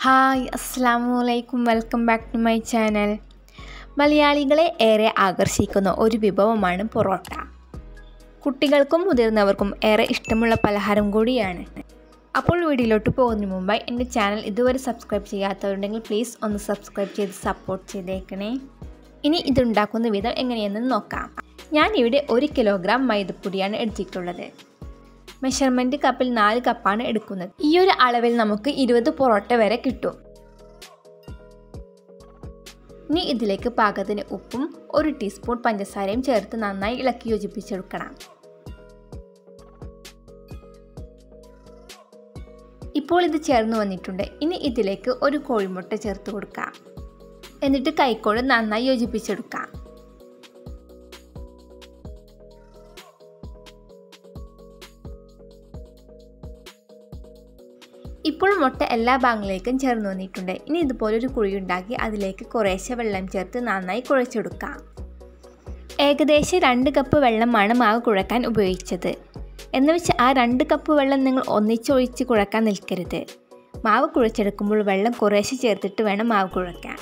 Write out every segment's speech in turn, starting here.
Hi അസ്സലാമുഅലൈക്കും welcome back to my channel. മലയാളികളെ ഏറെ ആകർഷിക്കുന്ന ഒരു വിഭവമാണ് പൊറോട്ട. കുട്ടികൾക്കും മുതിർന്നവർക്കും ഏറെ ഇഷ്ടമുള്ള പലഹാരം കൂടിയാണ്. അപ്പോൾ വീഡിയോയിലോട്ട് പോകുന്നതിന് മുമ്പായി എൻ്റെ ചാനൽ ഇതുവരെ സബ്സ്ക്രൈബ് ചെയ്യാത്തവരുണ്ടെങ്കിൽ പ്ലീസ് ഒന്ന് സബ്സ്ക്രൈബ് ചെയ്ത് സപ്പോർട്ട് ചെയ്തേക്കണേ. ഇനി ഇതുണ്ടാക്കുന്ന വിധം എങ്ങനെയെന്ന് നോക്കാം. ഞാനിവിടെ 1 കിലോഗ്രാം മൈദപ്പൊടിയാണ് എടുത്തിട്ടുള്ളത്. മെഷർമെൻറ്റ് കപ്പിൽ 4 കപ്പാണ് എടുക്കുന്നത്. ഈ ഒരു അളവിൽ നമുക്ക് 20 പൊറോട്ട വരെ കിട്ടും. ഇനി ഇതിലേക്ക് പാകത്തിന് ഉപ്പും 1 ടീസ്പൂൺ പഞ്ചസാരയും ചേർത്ത് നന്നായി ഇളക്കി യോജിപ്പിച്ചെടുക്കണം. ഇപ്പോൾ ഇത് ചേർന്ന് വന്നിട്ടുണ്ട്. ഇനി ഇതിലേക്ക് 1 കോഴിമുട്ട ചേർത്ത് കൊടുക്കാം. എന്നിട്ട് കൈക്കോട് നന്നായി യോജിപ്പിച്ചെടുക്കാം. ഇപ്പോൾ മുട്ട എല്ലാ ഭാഗങ്ങളിലേക്കും ചേർന്ന് വന്നിട്ടുണ്ട്. ഇനി ഇതുപോലൊരു കുഴി ഉണ്ടാക്കി അതിലേക്ക് കുറേശ്ശെ വെള്ളം ചേർത്ത് നന്നായി കുഴച്ചെടുക്കാം. ഏകദേശം 2 കപ്പ് വെള്ളമാണ് മാവ് കുഴക്കാൻ ഉപയോഗിച്ചത്. എന്ന് വെച്ച് ആ 2 കപ്പ് വെള്ളം നിങ്ങൾ ഒന്നിച്ചൊഴിച്ച് കുഴക്കാൻ നിൽക്കരുത്. മാവ് കുഴച്ചെടുക്കുമ്പോൾ വെള്ളം കുറേശ്ശെ ചേർത്തിട്ട് വേണം മാവ് കുഴക്കാൻ.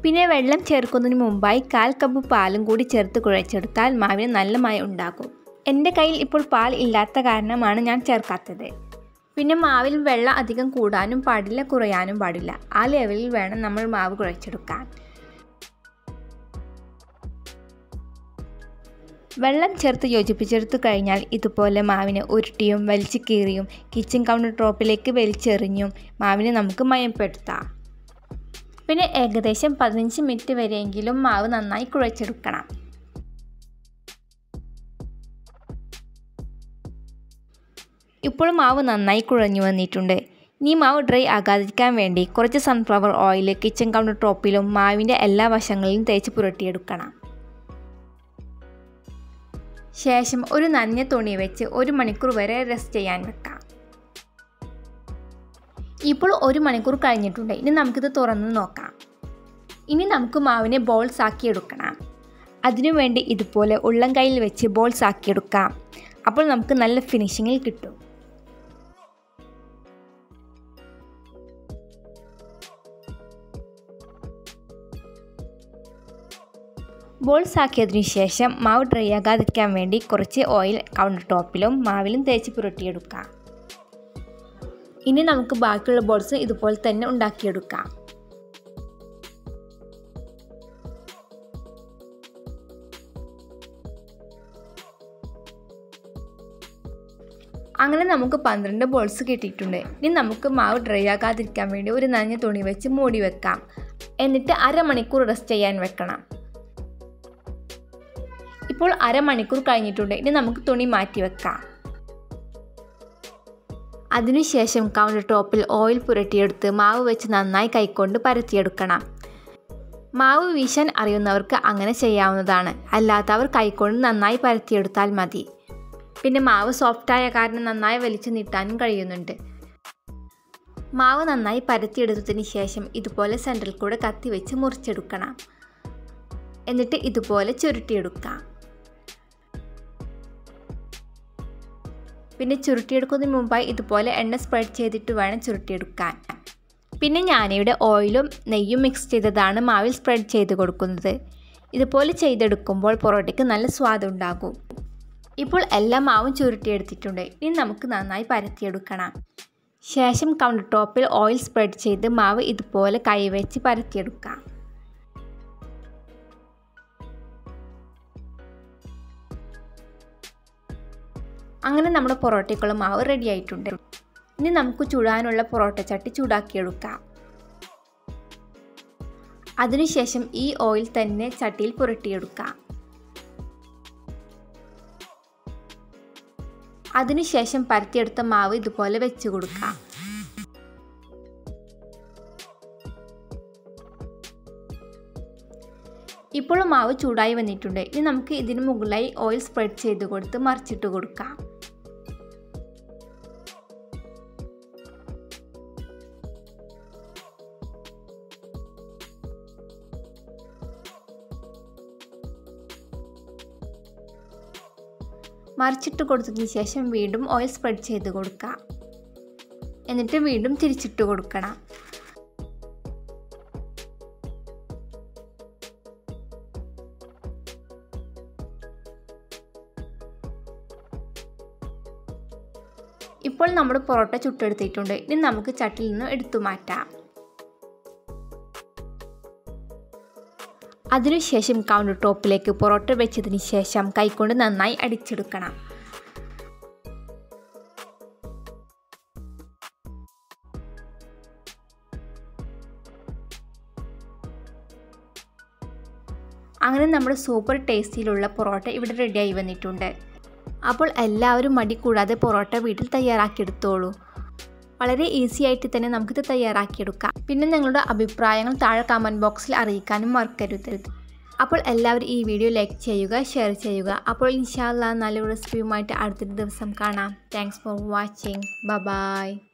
പിന്നെ വെള്ളം ചേർക്കുന്നതിന് മുമ്പായി 1/4 കപ്പ് പാലും കൂടി ചേർത്ത് കുഴച്ചെടുത്താൽ മാവിന് നല്ല മയം ഉണ്ടാകും. എൻ്റെ കയ്യിൽ ഇപ്പോൾ പാൽ ഇല്ലാത്ത കാരണമാണ് ഞാൻ ചേർക്കാത്തത്. പിന്നെ മാവിൽ വെള്ളം അധികം കൂടാനും പാടില്ല, കുറയാനും പാടില്ല. ആ ലെവലിൽ വേണം നമ്മൾ മാവ് കുഴച്ചെടുക്കാൻ. വെള്ളം ചേർത്ത് യോജിപ്പിച്ചെടുത്തു കഴിഞ്ഞാൽ ഇതുപോലെ മാവിനെ ഉരുട്ടിയും വലിച്ചു കീറിയും കിച്ചൺ കൗണ്ടർ ടോപ്പിലേക്ക് വലിച്ചെറിഞ്ഞും മാവിനെ നമുക്ക് മയപ്പെടുത്താം. പിന്നെ ഏകദേശം 15 മിനിറ്റ് വരെയെങ്കിലും മാവ് നന്നായി കുഴച്ചെടുക്കണം. ഇപ്പോൾ മാവ് നന്നായി കുഴഞ്ഞു വന്നിട്ടുണ്ട്. ഇനി മാവ് ഡ്രൈ ആകാതിരിക്കാൻ വേണ്ടി കുറച്ച് സൺഫ്ലവർ ഓയിൽ കിച്ചൺ കൗണ്ടർ ടോപ്പിലും മാവിൻ്റെ എല്ലാ വശങ്ങളിലും തേച്ച് പുരട്ടിയെടുക്കണം. ശേഷം ഒരു നനഞ്ഞ തുണി വെച്ച് 1 മണിക്കൂർ വരെ റെസ്റ്റ് ചെയ്യാൻ വെക്കാം. ഇപ്പോൾ 1 മണിക്കൂർ കഴിഞ്ഞിട്ടുണ്ട്. ഇനി നമുക്കിത് തുറന്ന് നോക്കാം. ഇനി നമുക്ക് മാവിനെ ബോൾസ് ആക്കിയെടുക്കണം. അതിനുവേണ്ടി ഇതുപോലെ ഉള്ളം കൈയിൽ വെച്ച് ബോൾസ് ആക്കിയെടുക്കാം. അപ്പോൾ നമുക്ക് നല്ല ഫിനിഷിങ്ങിൽ കിട്ടും. ബോൾസ് ആക്കിയതിനു ശേഷം മാവ് ഡ്രൈ ആകാതിരിക്കാൻ വേണ്ടി കുറച്ച് ഓയിൽ കൗണ്ടർ ടോപ്പിലും മാവിലും തേച്ച് പുരട്ടിയെടുക്കാം. ഇനി നമുക്ക് ബാക്കിയുള്ള ബോൾസ് ഇതുപോലെ തന്നെ ഉണ്ടാക്കിയെടുക്കാം. അങ്ങനെ നമുക്ക് 12 ബോൾസ് കിട്ടിയിട്ടുണ്ട്. ഇനി നമുക്ക് മാവ് ഡ്രൈ ആകാതിരിക്കാൻ വേണ്ടി ഒരു നനഞ്ഞ തുണി വെച്ച് മൂടി വെക്കാം. എന്നിട്ട് 1/2 മണിക്കൂർ റെസ്റ്റ് ചെയ്യാൻ വെക്കണം. ഇപ്പോൾ 1/2 മണിക്കൂർ കഴിഞ്ഞിട്ടുണ്ട്. ഇനി നമുക്ക് തുണി മാറ്റി വെക്കാം. അതിനുശേഷം കൗണ്ടർ ടോപ്പിൽ ഓയിൽ പുരട്ടിയെടുത്ത് മാവ് വെച്ച് നന്നായി കൈകൊണ്ട് പരത്തിയെടുക്കണം. മാവ് വീശാൻ അറിയുന്നവർക്ക് അങ്ങനെ ചെയ്യാവുന്നതാണ്. അല്ലാത്തവർ കൈകൊണ്ട് നന്നായി പരത്തിയെടുത്താൽ മതി. പിന്നെ മാവ് സോഫ്റ്റായ കാരണം നന്നായി വലിച്ചു നീട്ടാനും കഴിയുന്നുണ്ട്. മാവ് നന്നായി പരത്തിയെടുത്തതിന് ശേഷം ഇതുപോലെ സെൻറ്ററിൽ കൂടെ കത്തി വെച്ച് മുറിച്ചെടുക്കണം. എന്നിട്ട് ഇതുപോലെ ചുരുട്ടിയെടുക്കാം. പിന്നെ ചുരുട്ടിയെടുക്കുന്നതിന് മുമ്പായി ഇതുപോലെ എണ്ണ സ്പ്രെഡ് ചെയ്തിട്ട് വേണം ചുരുട്ടിയെടുക്കാൻ. പിന്നെ ഞാനിവിടെ ഓയിലും നെയ്യും മിക്സ് ചെയ്തതാണ് മാവിൽ സ്പ്രെഡ് ചെയ്ത് കൊടുക്കുന്നത്. ഇതുപോലെ ചെയ്തെടുക്കുമ്പോൾ പൊറോട്ടയ്ക്ക് നല്ല സ്വാദുണ്ടാകും. ഇപ്പോൾ എല്ലാ മാവും ചുരുട്ടിയെടുത്തിട്ടുണ്ട്. ഇനി നമുക്ക് നന്നായി പരത്തിയെടുക്കണം. ശേഷം കൗണ്ടർ ടോപ്പിൽ ഓയിൽ സ്പ്രെഡ് ചെയ്ത് മാവ് ഇതുപോലെ കൈവച്ച് പരത്തിയെടുക്കാം. അങ്ങനെ നമ്മുടെ പൊറോട്ടയ്ക്കുള്ള മാവ് റെഡി ആയിട്ടുണ്ട്. ഇനി നമുക്ക് ചുടാനുള്ള പൊറോട്ട ചട്ടി ചൂടാക്കിയെടുക്കാം. അതിനുശേഷം ഈ ഓയിൽ തന്നെ ചട്ടിയിൽ പുരട്ടിയെടുക്കാം. അതിനുശേഷം പരത്തിയെടുത്ത മാവ് ഇതുപോലെ വെച്ച് കൊടുക്കാം. ഇപ്പോൾ മാവ് ചൂടായി വന്നിട്ടുണ്ട്. ഇനി നമുക്ക് ഇതിന് മുകളിലായി ഓയിൽ സ്പ്രെഡ് ചെയ്ത് കൊടുത്ത് മറിച്ചിട്ട് കൊടുക്കാം. മറിച്ചിട്ട് കൊടുത്തതിന് ശേഷം വീണ്ടും ഓയിൽ സ്പ്രെഡ് ചെയ്ത് കൊടുക്കാം. എന്നിട്ട് വീണ്ടും തിരിച്ചിട്ട് കൊടുക്കണം. അപ്പോൾ നമ്മുടെ പൊറോട്ട ചുട്ടെടുത്തിട്ടുണ്ട്. ഇനി നമുക്ക് ചട്ടിയിൽ നിന്ന് എടുത്തു മാറ്റാം. അതിനുശേഷം കൗണ്ടർ ടോപ്പിലേക്ക് പൊറോട്ട വെച്ചതിന് ശേഷം കൈകൊണ്ട് നന്നായി അടിച്ചെടുക്കണം. അങ്ങനെ നമ്മുടെ സൂപ്പർ ടേസ്റ്റിയിലുള്ള പൊറോട്ട ഇവിടെ റെഡിയായി വന്നിട്ടുണ്ട്. അപ്പോൾ എല്ലാവരും മടി കൂടാതെ പൊറോട്ട വീട്ടിൽ തയ്യാറാക്കിയെടുത്തോളൂ. വളരെ ഈസി ആയിട്ട് തന്നെ നമുക്കിത് തയ്യാറാക്കിയെടുക്കാം. പിന്നെ നിങ്ങളുടെ അഭിപ്രായങ്ങൾ താഴെ കമൻറ്റ് ബോക്സിൽ അറിയിക്കാനും മറക്കരുത്. അപ്പോൾ എല്ലാവരും ഈ വീഡിയോ ലൈക്ക് ചെയ്യുക, ഷെയർ ചെയ്യുക. അപ്പോൾ ഇൻഷാ അല്ലാഹ് നല്ലൊരു റെസിപ്പിയുമായിട്ട് അടുത്തൊരു ദിവസം കാണാം. Thanks for watching. ബൈ.